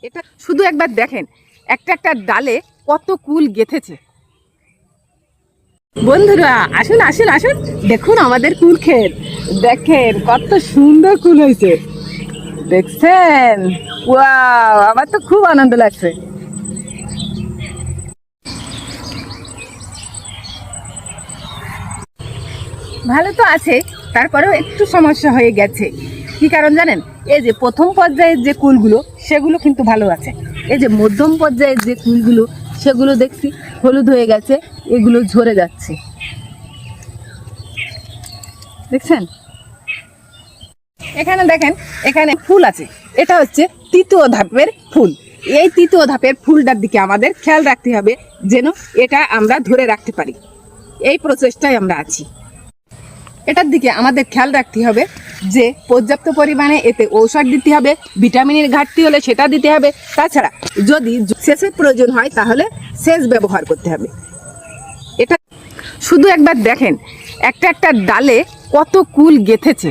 এটা শুধু একবার দেখেন, একটা একটা ডালে কত কুল গেঁথেছে। বন্ধুরা আসুন আসুন আসুন, দেখুন আমাদের কুল ক্ষেত, দেখেন কত সুন্দর কুল হয়েছে, দেখছেন? ওয়াও, আমার তো খুব আনন্দ লাগছে। ভালো তো আছে, তারপরেও একটু সমস্যা হয়ে গেছে। কি কারণ জানেন? এই যে প্রথম পর্যায়ের যে কুলগুলো সেগুলো কিন্তু ভালো আছে, এই যে মধ্যম পর্যায়ের যে কুলগুলো সেগুলো দেখছি হলুদ হয়ে গেছে, এগুলো ঝরে যাচ্ছে, দেখছেন? এখানে দেখেন, এখানে ফুল আছে, এটা হচ্ছে তৃতীয় ধাপের ফুল। এই তৃতীয় ধাপের ফুলটার দিকে আমাদের খেয়াল রাখতে হবে যেন এটা আমরা ধরে রাখতে পারি, এই প্রচেষ্টায় আমরা আছি। এটার দিকে আমাদের খেয়াল রাখতে হবে যে পর্যাপ্ত পরিমাণে এতে ঔষধ দিতে হবে, ভিটামিনের ঘাটতি হলে সেটা দিতে হবে, তাছাড়া যদি সেচের প্রয়োজন হয় তাহলে সেচ ব্যবহার করতে হবে। এটা শুধু একবার দেখেন, একটা একটা ডালে কত কুল গেঁথেছে।